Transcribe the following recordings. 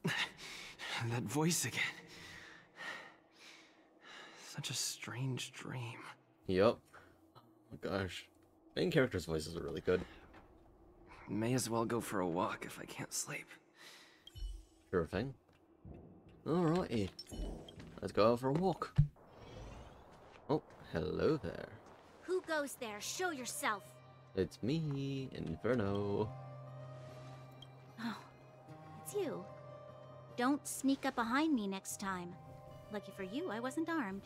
That voice again. Such a strange dream. Yup. Oh my gosh. Main characters' voices are really good. May as well go for a walk if I can't sleep. Sure thing. Alrighty. Let's go out for a walk. Oh, hello there. Who goes there? Show yourself. It's me, Inferno. Oh, it's you. Don't sneak up behind me next time. Lucky for you, I wasn't armed.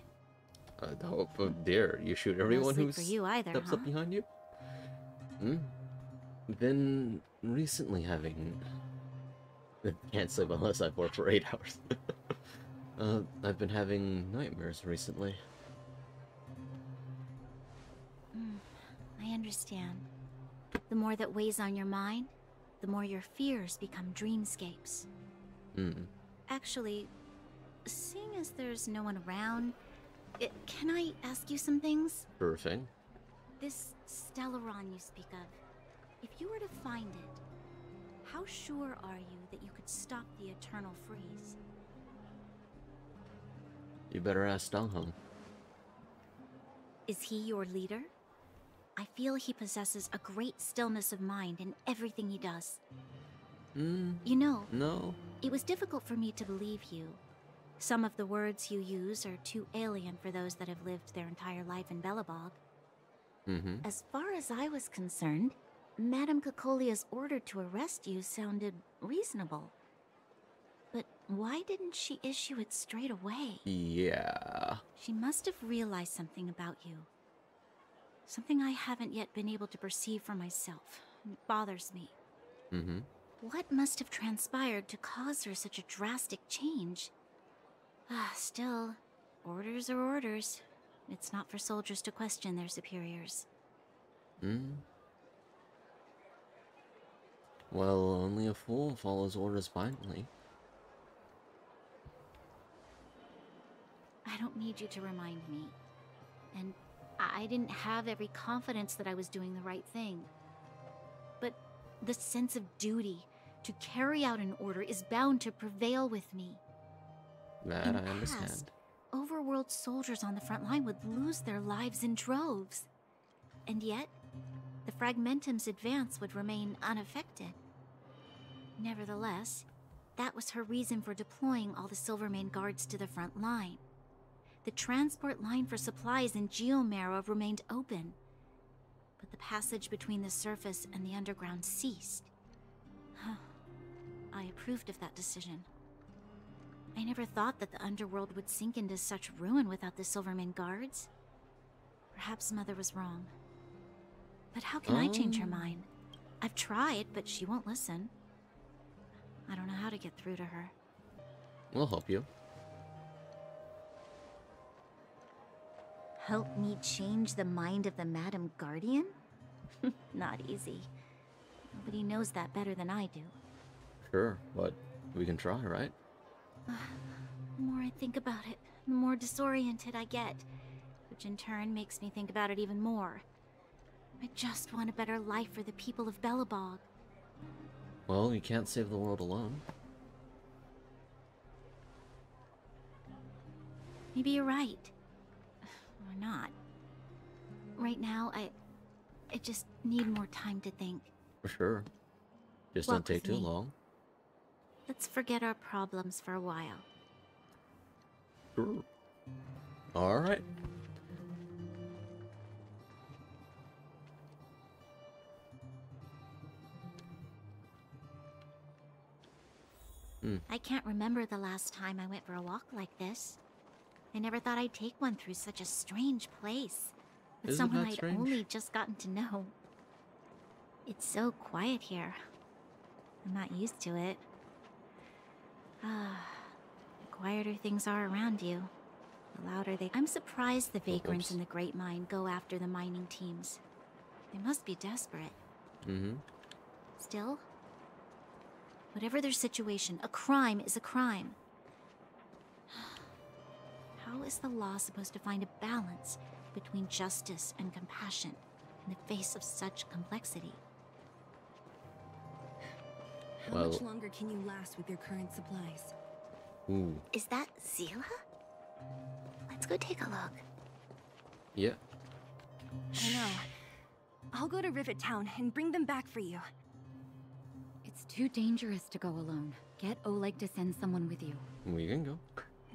Oh dear, you shoot everyone who steps huh? up behind you? Been recently having... Can't sleep unless I've worked for 8 hours. I've been having nightmares recently. I understand. The more that weighs on your mind, the more your fears become dreamscapes. Actually, seeing as there's no one around, can I ask you some things? Sure thing. This Stellaron you speak of, if you were to find it, how sure are you that you could stop the eternal freeze? You better ask Stalhung. Is he your leader? I feel he possesses a great stillness of mind in everything he does. You know, No. it was difficult for me to believe you. Some of the words you use are too alien for those that have lived their entire life in Belobog. As far as I was concerned, Madame Cocolia's order to arrest you sounded reasonable. But why didn't she issue it straight away? Yeah. She must have realized something about you. Something I haven't yet been able to perceive for myself. It bothers me. What must have transpired to cause her such a drastic change? Still, orders are orders. It's not for soldiers to question their superiors. Well, only a fool follows orders blindly. I don't need you to remind me. And I didn't have every confidence that I was doing the right thing. But the sense of duty to carry out an order is bound to prevail with me. That In I the understand. past, overworld soldiers on the front line would lose their lives in droves. And yet, the Fragmentum's advance would remain unaffected. Nevertheless, that was her reason for deploying all the Silvermane guards to the front line. The transport line for supplies in Geomarrow remained open, but the passage between the surface and the underground ceased. I approved of that decision. I never thought that the underworld would sink into such ruin without the Silvermane guards. Perhaps Mother was wrong. But how can I change her mind? I've tried, but she won't listen. I don't know how to get through to her. We'll help you. Help me change the mind of the Madam Guardian? Not easy. Nobody knows that better than I do. Sure, but we can try, right? The more I think about it, the more disoriented I get, which in turn makes me think about it even more. I just want a better life for the people of Belobog. Well, you can't save the world alone. Maybe you're right. Or not. Right now, I just need more time to think. For sure. Just Walk don't take with too me. long. Let's forget our problems for a while. Sure. Alright. I can't remember the last time I went for a walk like this. I never thought I'd take one through such a strange place, with Isn't someone that I'd strange? only just gotten to know. It's so quiet here. I'm not used to it. The quieter things are around you, the louder they... I'm surprised the vagrants in the Great Mine go after the mining teams. They must be desperate. Still, whatever their situation, a crime is a crime. How is the law supposed to find a balance between justice and compassion in the face of such complexity? How much longer can you last with your current supplies? Ooh. Is that Zila? Let's go take a look. Yeah. I know. I'll go to Rivet Town and bring them back for you. It's too dangerous to go alone. Get Oleg to send someone with you. We can go.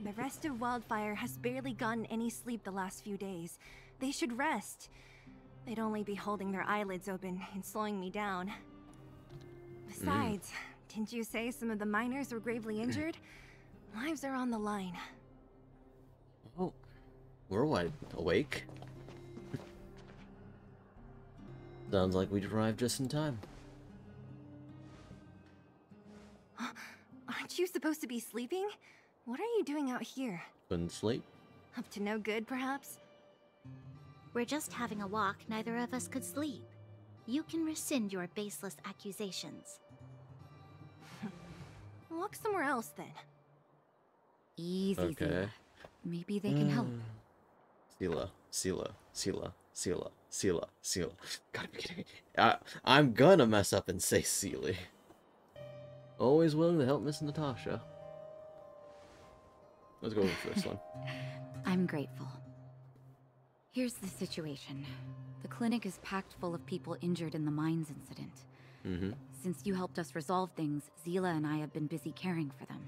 The rest of Wildfire has barely gotten any sleep the last few days. They should rest. They'd only be holding their eyelids open and slowing me down. Besides, didn't you say some of the miners were gravely injured? Lives are on the line. Oh, we're wide awake. Sounds like we arrived just in time. Aren't you supposed to be sleeping? What are you doing out here? Couldn't sleep. Up to no good, perhaps? We're just having a walk. Neither of us could sleep. You can rescind your baseless accusations. Walk somewhere else, then. Easy, Okay. Zila. Maybe they can help. Sela. Gotta be kidding me. I'm gonna mess up and say Sealy. Always willing to help Miss Natasha. Let's go with this one. I'm grateful. Here's the situation. The clinic is packed full of people injured in the mines incident. Mm-hmm. Since you helped us resolve things, Zila and I have been busy caring for them.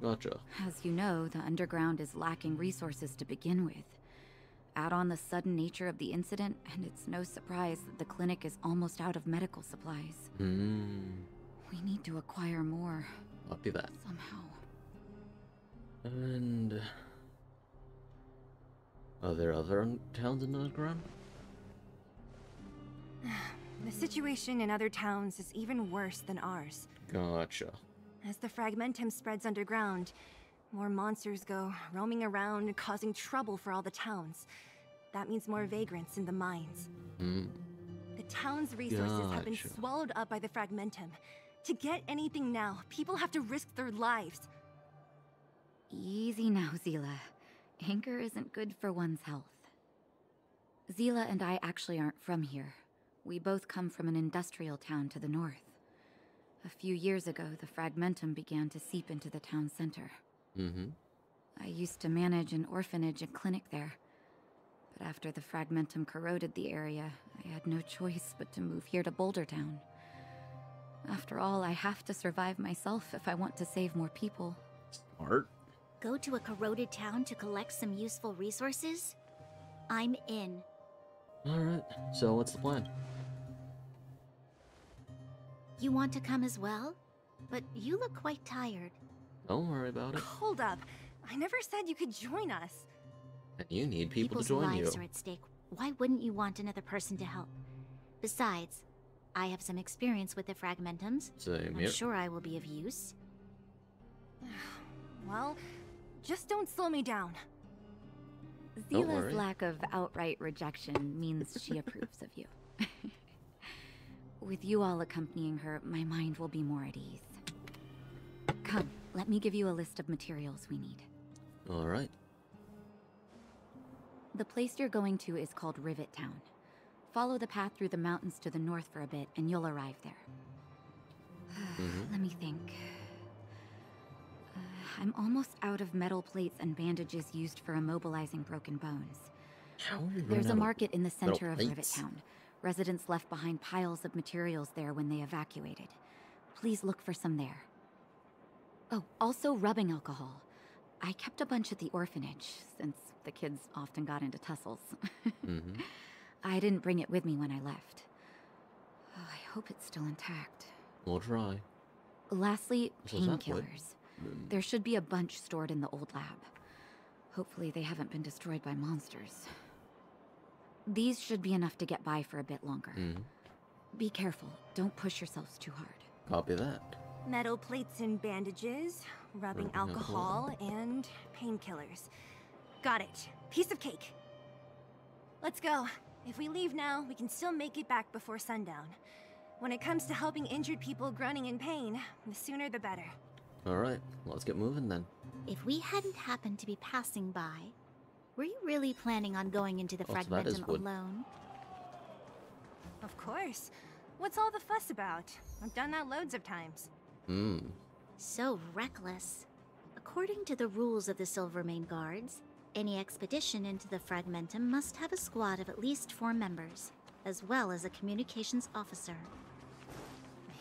Gotcha. As you know, the underground is lacking resources to begin with. Add on the sudden nature of the incident, and it's no surprise that the clinic is almost out of medical supplies. We need to acquire more. Copy that. Somehow. And are there other towns in the underground? The situation in other towns is even worse than ours. Gotcha. As the fragmentum spreads underground, more monsters go roaming around, causing trouble for all the towns. That means more vagrants in the mines. The town's resources have been Gotcha. swallowed up by the fragmentum. To get anything now, people have to risk their lives. Easy now, Zila. Anger isn't good for one's health. Zila and I actually aren't from here. We both come from an industrial town to the north. A few years ago, the fragmentum began to seep into the town center. I used to manage an orphanage and clinic there. But after the fragmentum corroded the area, I had no choice but to move here to Boulder Town. After all, I have to survive myself if I want to save more people. Smart. Go to a corroded town to collect some useful resources? I'm in. Alright, so what's the plan? You want to come as well? But you look quite tired. Don't worry about it. Hold up. I never said you could join us. And you need people People's to join you. lives are at stake. Why wouldn't you want another person to help? Besides, I have some experience with the fragmentums. Same I'm here. sure I will be of use. Well, just don't slow me down. Don't Zila's worry. lack of outright rejection means she approves of you. With you all accompanying her, my mind will be more at ease. Come, let me give you a list of materials we need. Alright. The place you're going to is called Rivet Town. Follow the path through the mountains to the north for a bit, and you'll arrive there. Let me think. I'm almost out of metal plates and bandages used for immobilizing broken bones. How are we There's running a out market in the metal center of Rivet plates? Town. Residents left behind piles of materials there when they evacuated. Please look for some there. Oh, also rubbing alcohol. I kept a bunch at the orphanage, since the kids often got into tussles. I didn't bring it with me when I left. Oh, I hope it's still intact. We'll try. Lastly, So is that wood? painkillers. There should be a bunch stored in the old lab. Hopefully they haven't been destroyed by monsters. These should be enough to get by for a bit longer. Be careful. Don't push yourselves too hard. Copy that. Metal plates and bandages, rubbing alcohol, and painkillers. Got it. Piece of cake. Let's go. If we leave now, we can still make it back before sundown. When it comes to helping injured people groaning in pain, the sooner the better. Alright, let's get moving then. If we hadn't happened to be passing by, were you really planning on going into the Oh, so that is fragmentum wood. alone? Of course. What's all the fuss about? I've done that loads of times. So reckless. According to the rules of the Silvermane Guards, any expedition into the Fragmentum must have a squad of at least 4 members, as well as a communications officer.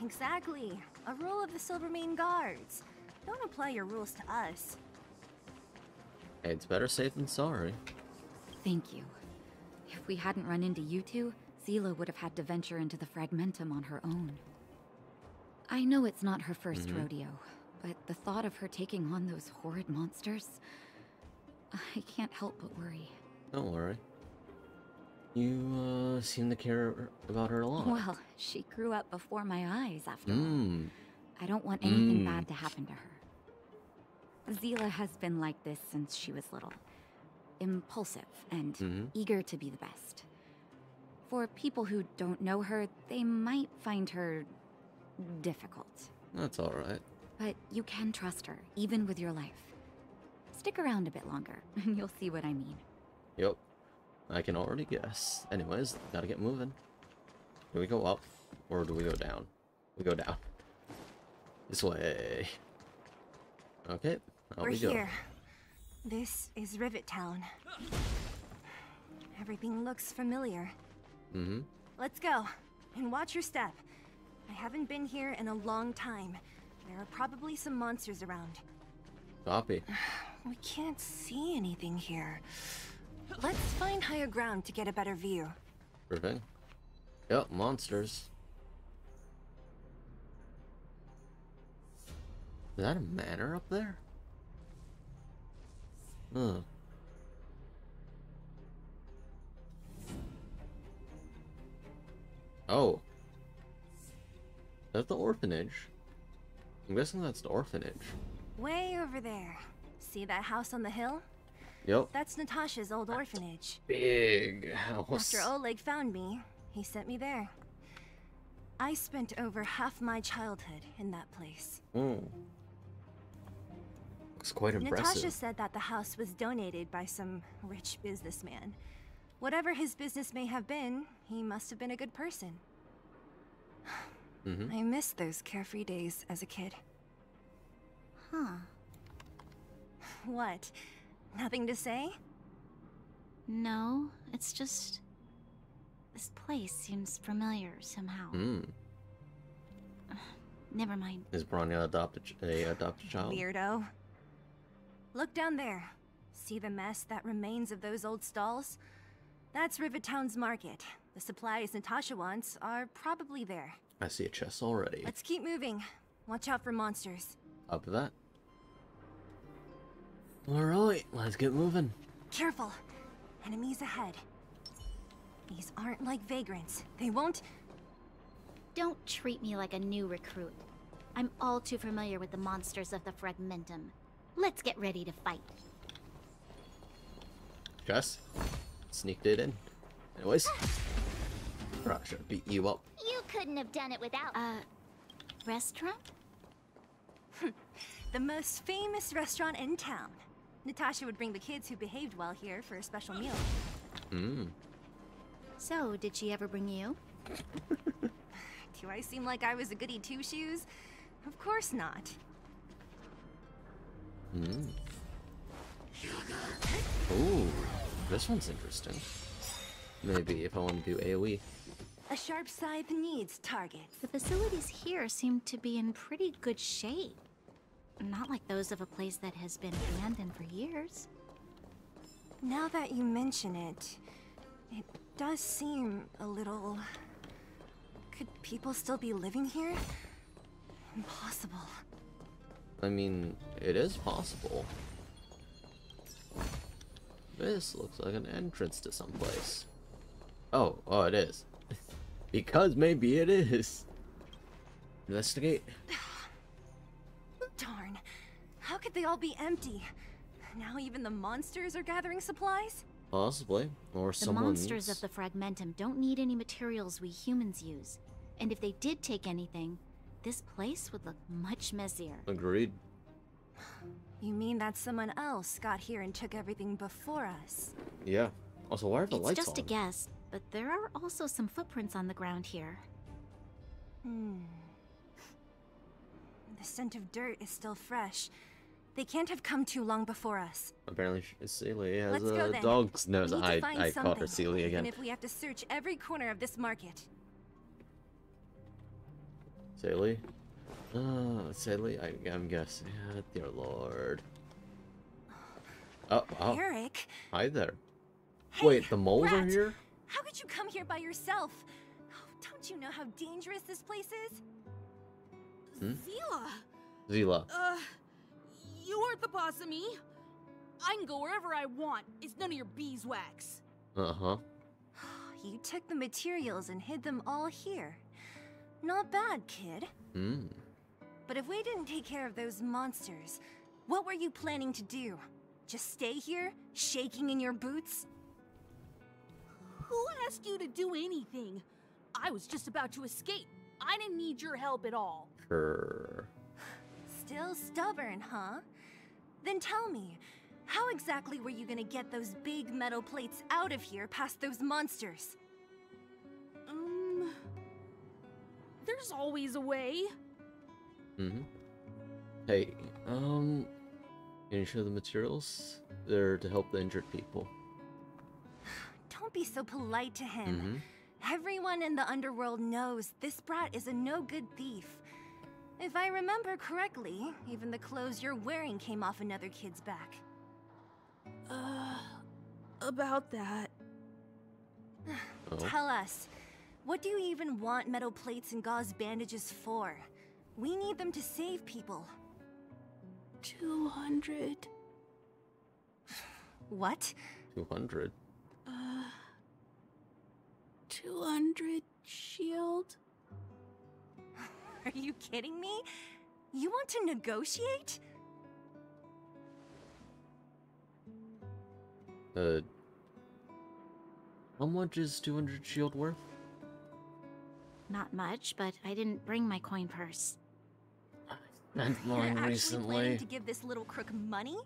Exactly. A rule of the Silvermane Guards. Don't apply your rules to us. Hey, it's better safe than sorry. Thank you. If we hadn't run into you two, Zila would have had to venture into the Fragmentum on her own. I know it's not her first rodeo, but the thought of her taking on those horrid monsters, I can't help but worry. Don't worry. You, seem to care about her a lot. Well, she grew up before my eyes, after all. I don't want anything bad to happen to her. Zila has been like this since she was little. Impulsive and eager to be the best. For people who don't know her, they might find her difficult. That's alright. But you can trust her, even with your life. Stick around a bit longer, and you'll see what I mean. Yep. I can already guess. Anyways, gotta get moving. Do we go up, or do we go down? We go down. This way. Okay, out We're we go. here. This is Rivet Town. Everything looks familiar. Let's go. And watch your step. I haven't been here in a long time. There are probably some monsters around. Copy. We can't see anything here. Let's find higher ground to get a better view. Perfect. Yep, monsters. Is that a manor up there? Huh. Oh. That's the orphanage. I'm guessing that's the orphanage. Way over there. See that house on the hill? Yep. That's Natasha's old orphanage. Big house. After Oleg found me, he sent me there. I spent over half my childhood in that place. Looks quite impressive. Natasha said that the house was donated by some rich businessman. Whatever his business may have been, he must have been a good person. I miss those carefree days as a kid. Huh. What? Nothing to say? No, it's just... this place seems familiar somehow. Never mind. Is Bronya adopted child? Weirdo. Look down there. See the mess that remains of those old stalls? That's Rivet Town's market. The supplies Natasha wants are probably there. I see a chest already. Let's keep moving. Watch out for monsters. Up to that. Alright, let's get moving. Careful. Enemies ahead. These aren't like vagrants. They won't... Don't treat me like a new recruit. I'm all too familiar with the monsters of the Fragmentum. Let's get ready to fight. Chest. Sneaked it in. Anyways. Probably should beat you up. You couldn't have done it without... restaurant? The most famous restaurant in town. Natasha would bring the kids who behaved well here for a special meal. So, did she ever bring you? Do I seem like I was a goody two-shoes? Of course not. Ooh, this one's interesting. Maybe if I want to do AoE. A sharp scythe needs targets. The facilities here seem to be in pretty good shape. Not like those of a place that has been abandoned for years. Now that you mention it, it does seem a little... Could people still be living here? Impossible. I mean, it is possible. This looks like an entrance to someplace. Oh, it is. Because maybe it is. Investigate. Darn. How could they all be empty? Now even the monsters are gathering supplies? Possibly. Or The someone's... monsters of the Fragmentum don't need any materials we humans use. And if they did take anything, this place would look much messier. Agreed. You mean that someone else got here and took everything before us? Yeah. Also, why are the It's lights just on? a guess, but there are also some footprints on the ground here. The scent of dirt is still fresh. They can't have come too long before us. Apparently, Celie has Let's go a then. dog's nose. We need to find I called her something, Celie again. even if we have to search every corner of this market. Celie? Celie? I'm guessing. Dear Lord. Oh, wow. Eric? Hi there. Hey, Wait, the moles are rat! here? How could you come here by yourself? Oh, don't you know how dangerous this place is? Zila! Zila. You aren't the boss of me. I can go wherever I want. It's none of your beeswax. Uh-huh. You took the materials and hid them all here. Not bad, kid. But if we didn't take care of those monsters, what were you planning to do? Just stay here, shaking in your boots? Who asked you to do anything? I was just about to escape. I didn't need your help at all. Still stubborn, huh? Then tell me, how exactly were you gonna get those big metal plates out of here past those monsters? There's always a way. Hey, can you show the materials? They're to help the injured people. Don't be so polite to him. Everyone in the underworld knows this brat is a no-good thief. If I remember correctly, even the clothes you're wearing came off another kid's back. About that. Tell us, what do you even want metal plates and gauze bandages for? We need them to save people. 200. What? 200? 200 shield? Are you kidding me? You want to negotiate? How much is 200 shield worth? Not much, but I didn't bring my coin purse. Spent You're mine actually recently. planning to give this little crook money?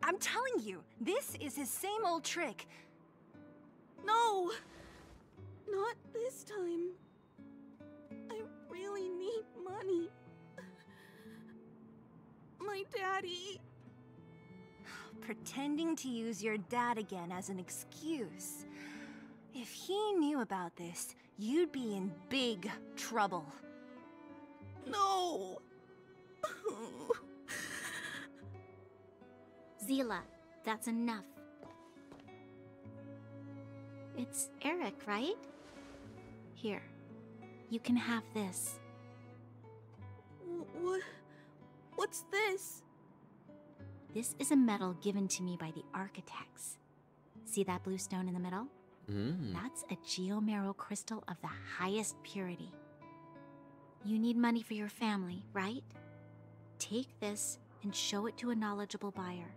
I'm telling you, this is his same old trick. No! Not this time. I really need money. My daddy. Pretending to use your dad again as an excuse. If he knew about this, you'd be in big trouble. No! Zila, that's enough. It's Eric, right? Here, you can have this. What's this? This is a medal given to me by the architects. See that blue stone in the middle? That's a geomarrow crystal of the highest purity. You need money for your family, right? Take this and show it to a knowledgeable buyer,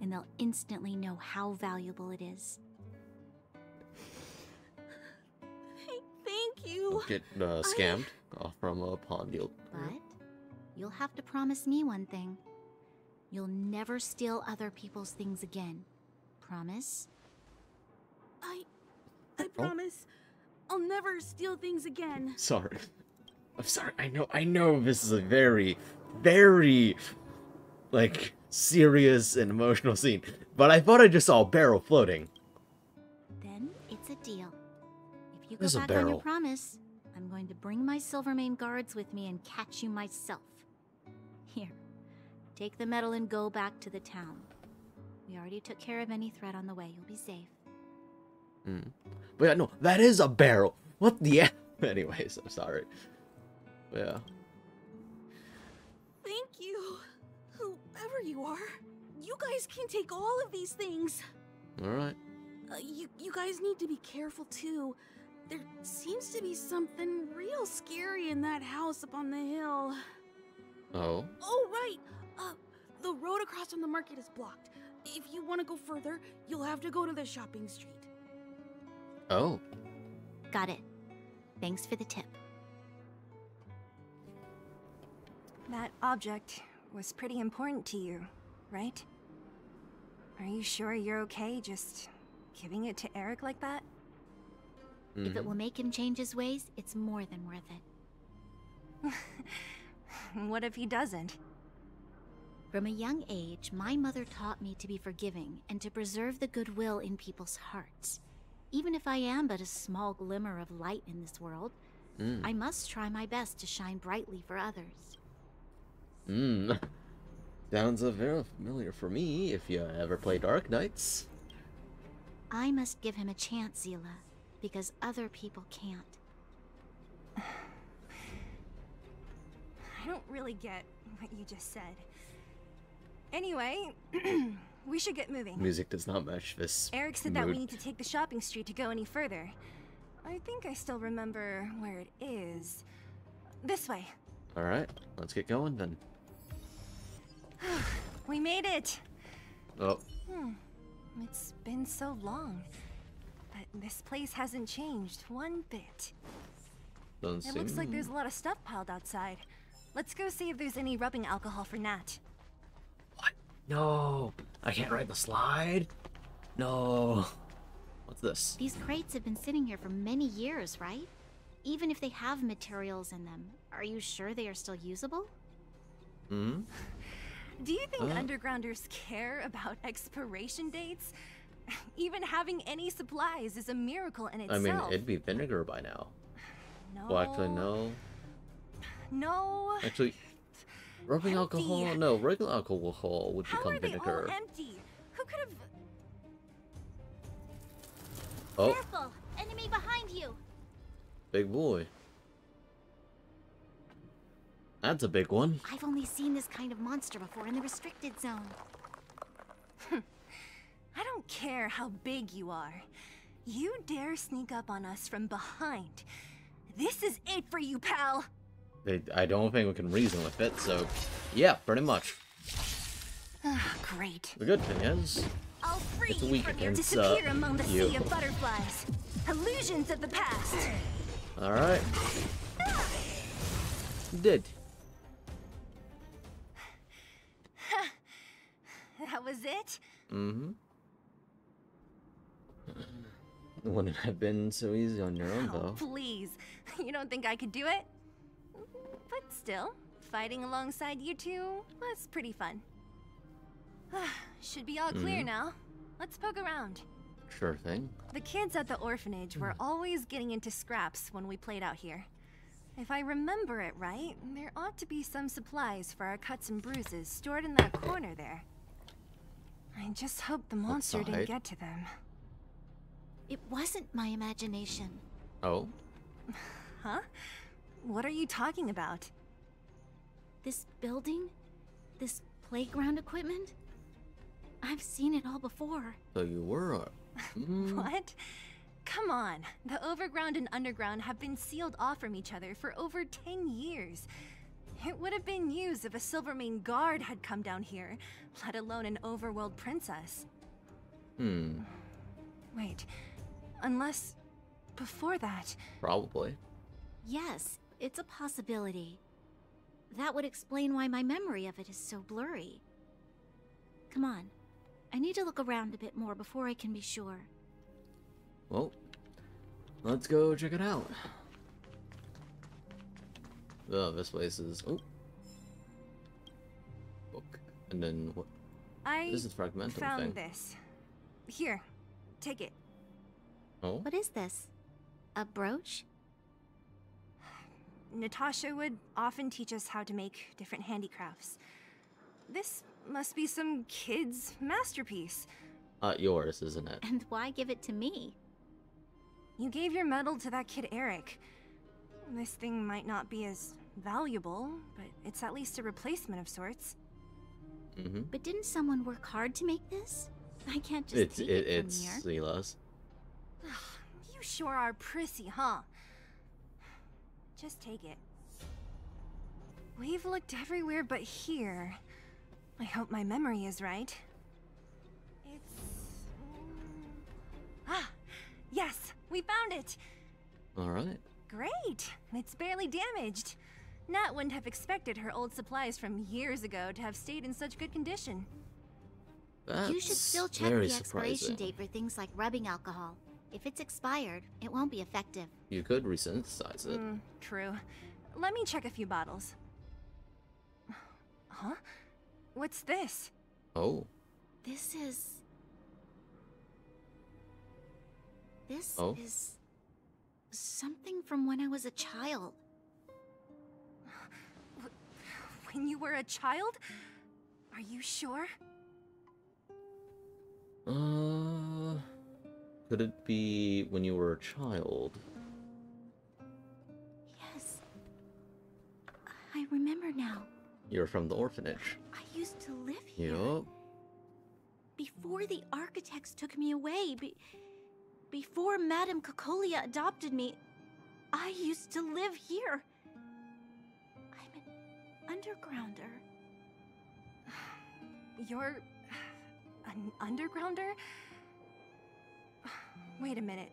and they'll instantly know how valuable it is. Thank you. Get scammed off from a pawn deal. But you'll have to promise me one thing. You'll never steal other people's things again. Promise? I promise. I'll never steal things again. Sorry. I'm sorry. I know this is a very, very, like, serious and emotional scene. But I thought I just saw a barrel floating. Then it's a deal. If you go There's a back on your barrel. promise, I'm going to bring my Silvermane guards with me and catch you myself. Here, take the medal and go back to the town. We already took care of any threat on the way. You'll be safe. But yeah, no, that is a barrel. What the Anyways, I'm sorry. Yeah. Thank you. Whoever you are. You guys can take all of these things. Alright. You guys need to be careful too. There seems to be something real scary in that house up on the hill. Oh? Oh, right. The road across from the market is blocked. If you want to go further, you'll have to go to the shopping street. Oh. Got it. Thanks for the tip. That object was pretty important to you, right? Are you sure you're okay just giving it to Eric like that? If it will make him change his ways, it's more than worth it. What if he doesn't? From a young age, my mother taught me to be forgiving and to preserve the goodwill in people's hearts. Even if I am but a small glimmer of light in this world, I must try my best to shine brightly for others. Sounds very familiar for me if you ever play Dark Knights. I must give him a chance, Zila, because other people can't. I don't really get what you just said. Anyway, we should get moving. Music does not match this Eric said that we need to take the shopping street to go any further. I think I still remember where it is. This way. Alright, let's get going then. We made it! Oh. It's been so long. But this place hasn't changed one bit. Doesn't It looks like there's a lot of stuff piled outside. Let's go see if there's any rubbing alcohol for Nat. What? No! I can't ride the slide? No. What's this? These crates have been sitting here for many years, right? Even if they have materials in them, are you sure they are still usable? Do you think undergrounders care about expiration dates? Even having any supplies is a miracle in itself. I mean, it'd be vinegar by now. No. Well, actually, no. No. Actually, rubbing alcohol? No, regular alcohol would How become are they vinegar. all empty? Who could have... Oh, Careful! Enemy behind you! big boy. That's a big one. I've only seen this kind of monster before in the restricted zone. I don't care how big you are. You dare sneak up on us from behind. This is it for you, pal! I don't think we can reason with it, so yeah, pretty much. Great. The good thing is, I'll free it's you weak from your against, disappear among the you. sea of butterflies. Illusions of the past. alright. Did. That was it? Wouldn't have been so easy on your own, Oh, though. please. You don't think I could do it? But still, fighting alongside you two was pretty fun. Should be all clear now. Let's poke around. Sure thing. The kids at the orphanage were always getting into scraps when we played out here. If I remember it right, there ought to be some supplies for our cuts and bruises stored in that corner there. I just hope the monster didn't Outside? get to them. It wasn't my imagination. Oh? Huh? What are you talking about? This building? This playground equipment? I've seen it all before. So you were What? Come on. The overground and underground have been sealed off from each other for over 10 years. It would have been used if a Silvermane guard had come down here, let alone an overworld princess. Wait. Unless... before that... Probably. Yes, it's a possibility. That would explain why my memory of it is so blurry. Come on. I need to look around a bit more before I can be sure. Well, let's go check it out. Oh, this place is... Oh. Book. And then what? This is fragmental found thing. this. Here. Take it. Oh? What is this? A brooch? Natasha would often teach us how to make different handicrafts. This must be some kid's masterpiece. Yours, isn't it? And why give it to me? You gave your medal to that kid Eric. This thing might not be as valuable, but it's at least a replacement of sorts. But didn't someone work hard to make this? I can't just take it from It's here. Zila's. You sure are prissy, huh? Just take it. We've looked everywhere but here. I hope my memory is right. It's... Ah! Yes! We found it! Alright. Great! It's barely damaged. Nat wouldn't have expected her old supplies from years ago to have stayed in such good condition. That's You should still check very the expiration surprising. date for things like rubbing alcohol. If it's expired, it won't be effective. You could resynthesize it. True. let me check a few bottles. Huh? What's this? Oh. This is something from when I was a child. When you were a child? Are you sure? Could it be when you were a child? Yes. I remember now. You're from the orphanage. I used to live here. Yup. Before the architects took me away, before Madame Cocolia adopted me, I used to live here. I'm an undergrounder. You're an undergrounder? Wait a minute.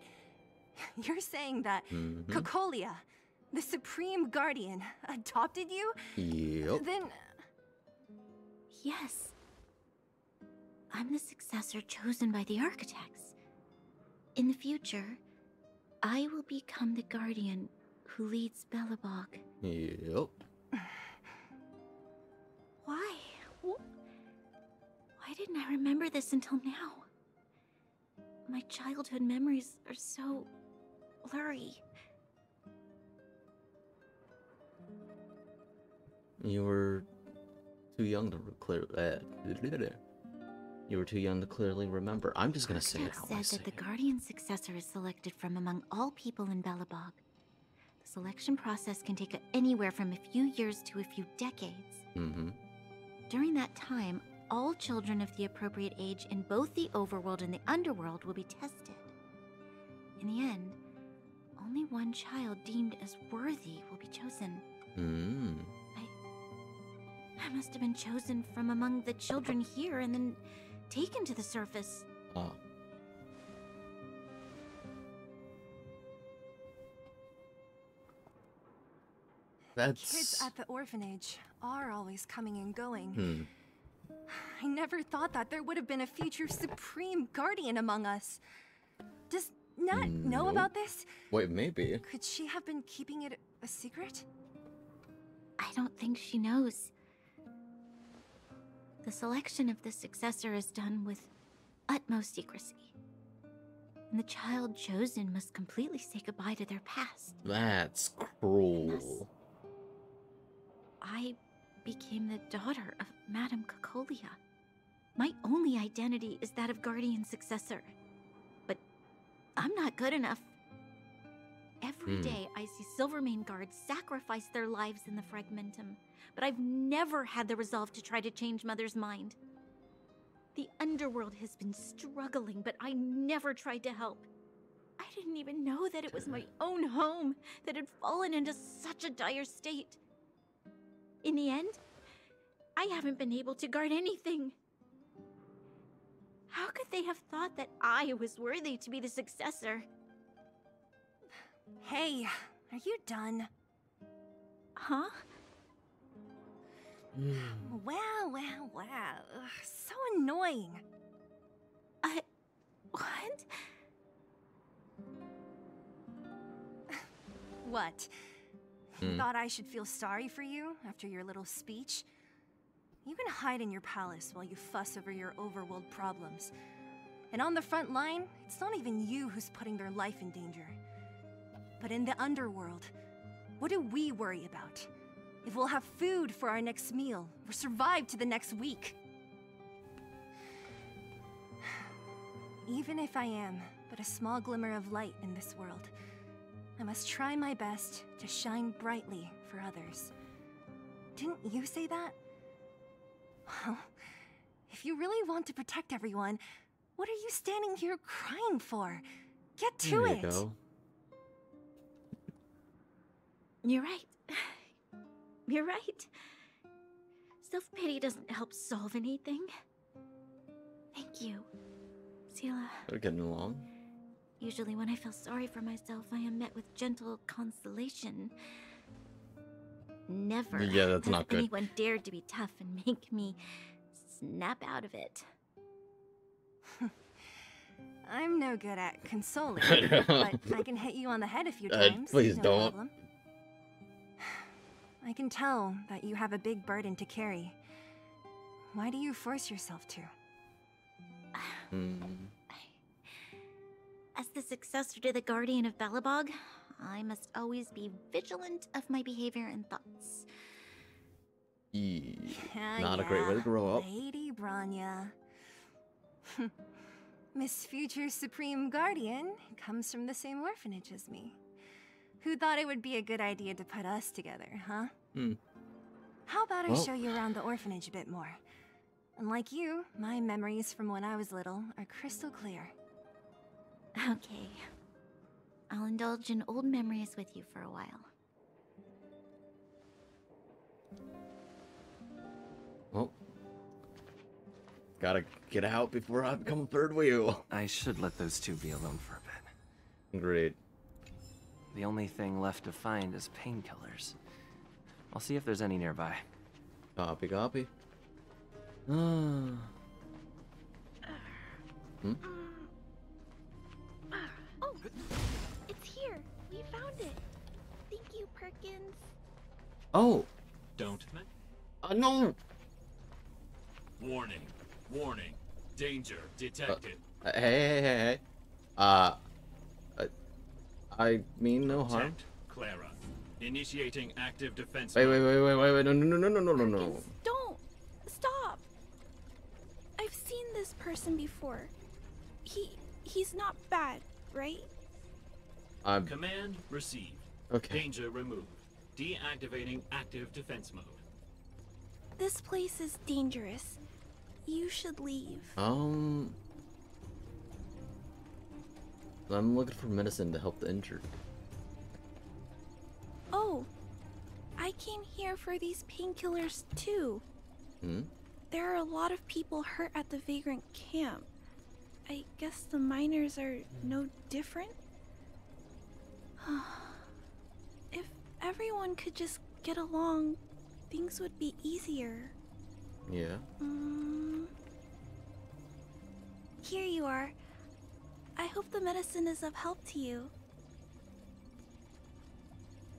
You're saying that Cocolia, the Supreme Guardian, adopted you? Yep. Then... Yes. I'm the successor chosen by the architects. In the future, I will become the guardian who leads Belobog. Yep. Why? Why didn't I remember this until now? My childhood memories are so blurry. You were too young to You were too young to clearly remember. I'm just gonna say it how I say said that the it. guardian successor is selected from among all people in Belobog. The selection process can take anywhere from a few years to a few decades. During that time, all children of the appropriate age in both the overworld and the underworld will be tested. In the end, only one child deemed as worthy will be chosen. I must have been chosen from among the children here and then taken to the surface. Ah. That's... Kids at the orphanage are always coming and going. I never thought that there would have been a future Supreme Guardian among us. Does Nat know about this? Wait, maybe. Could she have been keeping it a secret? I don't think she knows. The selection of the successor is done with utmost secrecy. And the child chosen must completely say goodbye to their past. That's cruel. I became the daughter of Madame Cocolia. My only identity is that of guardian successor. But I'm not good enough. Every day I see Silvermane guards sacrifice their lives in the Fragmentum, but I've never had the resolve to try to change Mother's mind. The underworld has been struggling, but I never tried to help. I didn't even know that it was my own home that had fallen into such a dire state. In the end, I haven't been able to guard anything. How could they have thought that I was worthy to be the successor? Hey, are you done? Huh? Wow. Ugh, so annoying. What? What? You thought I should feel sorry for you after your little speech? You can hide in your palace while you fuss over your overworld problems. And on the front line, it's not even you who's putting their life in danger. But in the underworld, what do we worry about? If we'll have food for our next meal, or survive to the next week. Even if I am but a small glimmer of light in this world, I must try my best to shine brightly for others. Didn't you say that? Well, if you really want to protect everyone, what are you standing here crying for? Get to it! There you go. You're right. You're right. Self-pity doesn't help solve anything. Thank you, Zila. They're getting along. Usually when I feel sorry for myself, I am met with gentle consolation. Never Yeah, that's has not good. anyone dared to be tough and make me snap out of it. I'm no good at consoling, but I can hit you on the head a few times. Please no don't. problem. I can tell that you have a big burden to carry. Why do you force yourself to? As the successor to the Guardian of Belobog, I must always be vigilant of my behavior and thoughts. Not a great way to grow up. Lady Branya. Miss Future Supreme Guardian comes from the same orphanage as me. Who thought it would be a good idea to put us together, huh? How about I show you around the orphanage a bit more? Unlike you, my memories from when I was little are crystal clear. Okay. I'll indulge in old memories with you for a while. Well, gotta get out before I become a third wheel. I should let those two be alone for a bit. Great. The only thing left to find is painkillers. I'll see if there's any nearby. Copy, copy. Oh, it's here. We found it. Thank you, Perkins. Oh! Don't. No! Warning. Warning. Danger detected. Hey. I mean no harm. Protect Clara. Initiating active defense. Wait. No. Perkins, don't! Stop! I've seen this person before. He's not bad, right? Command received. Okay. Danger removed. Deactivating active defense mode. This place is dangerous. You should leave. I'm looking for medicine to help the injured. Oh, I came here for these painkillers too. There are a lot of people hurt at the Vagrant camp. I guess the miners are no different? If everyone could just get along, things would be easier. Yeah. Here you are. I hope the medicine is of help to you.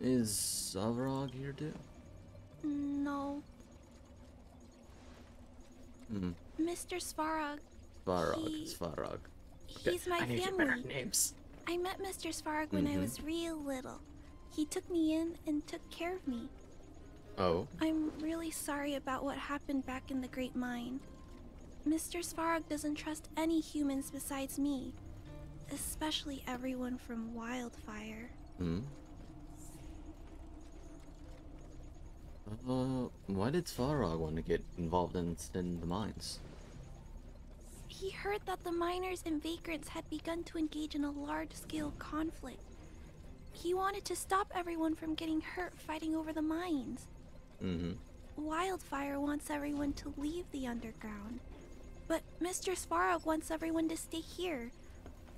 Is Savrog here too? No. Mr. Svarog. Svarog. He's my family. Need better names. I met Mr. Svarog when I was real little. He took me in and took care of me. Oh. I'm really sorry about what happened back in the Great Mine. Mr. Svarog doesn't trust any humans besides me. Especially everyone from Wildfire. Why did Svarog want to get involved in the mines? He heard that the miners and vagrants had begun to engage in a large-scale conflict. He wanted to stop everyone from getting hurt fighting over the mines. Wildfire wants everyone to leave the underground. But Mr. Svarog wants everyone to stay here.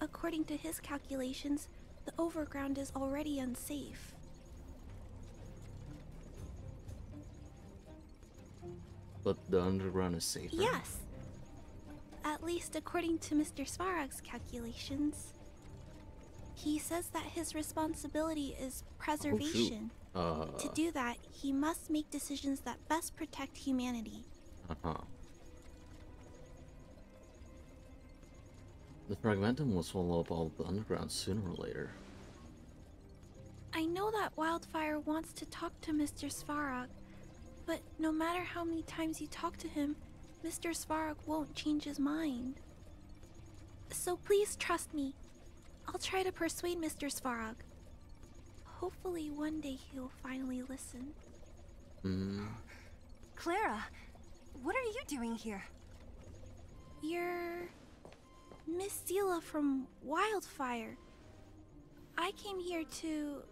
According to his calculations, the overground is already unsafe. But the underground is safer? Yes. At least according to Mr. Svarog's calculations. He says that his responsibility is preservation. To do that, he must make decisions that best protect humanity. The fragmentum will swallow up all of the underground sooner or later. I know that Wildfire wants to talk to Mr. Svarog, but no matter how many times you talk to him, Mr. Svarog won't change his mind. So please trust me. I'll try to persuade Mr. Svarog. Hopefully one day he'll finally listen. Clara, what are you doing here? You're Miss Zila from Wildfire. I came here to...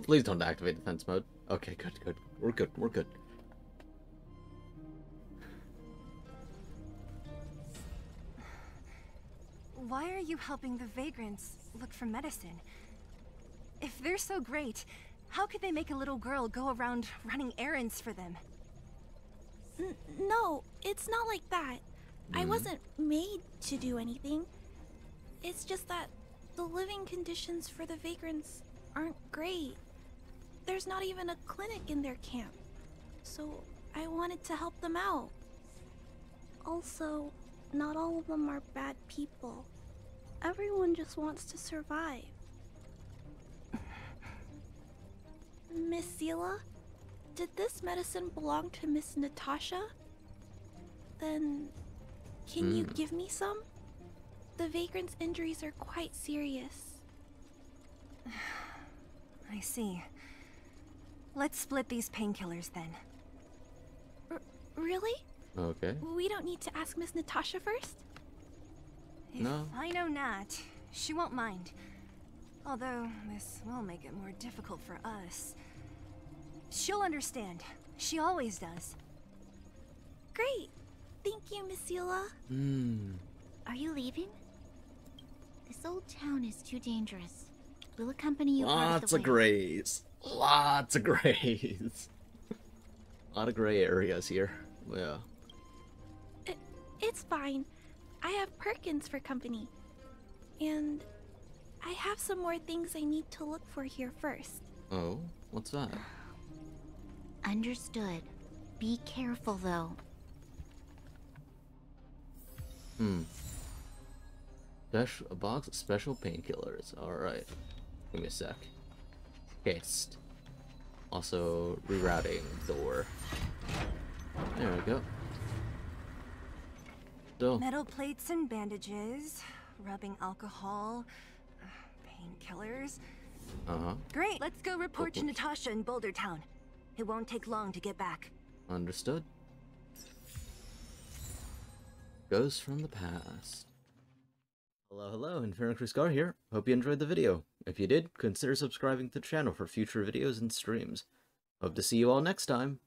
Please don't activate defense mode. Okay, good. We're good. Why are you helping the vagrants look for medicine? If they're so great, how could they make a little girl go around running errands for them? No, it's not like that. I wasn't made to do anything. It's just that the living conditions for the vagrants aren't great. there's not even a clinic in their camp. So I wanted to help them out. Also, not all of them are bad people. Everyone just wants to survive. Miss Zila, did this medicine belong to Miss Natasha? Then, can you give me some? The vagrant's injuries are quite serious. I see. Let's split these painkillers then. Really? Okay. We don't need to ask Miss Natasha first? No. If I know Nat, she won't mind. Although, this will make it more difficult for us. She'll understand. She always does. Great. Thank you, Miss Zila. Are you leaving? This old town is too dangerous. We'll accompany you part of Lots the of way. grays. Lots of grays. A lot of gray areas here. Yeah. It's fine. I have Perkins for company. And I have some more things I need to look for here first. Oh, what's that? Understood. Be careful, though. A box of special painkillers. Alright. Give me a sec. Haste. Also, rerouting door. There we go. So, Metal plates and bandages, rubbing alcohol, painkillers. Great, let's go report to Natasha in Boulder Town. It won't take long to get back. understood. Ghosts from the past. Hello, Inferno Cruscar here. Hope you enjoyed the video. If you did, consider subscribing to the channel for future videos and streams. Hope to see you all next time.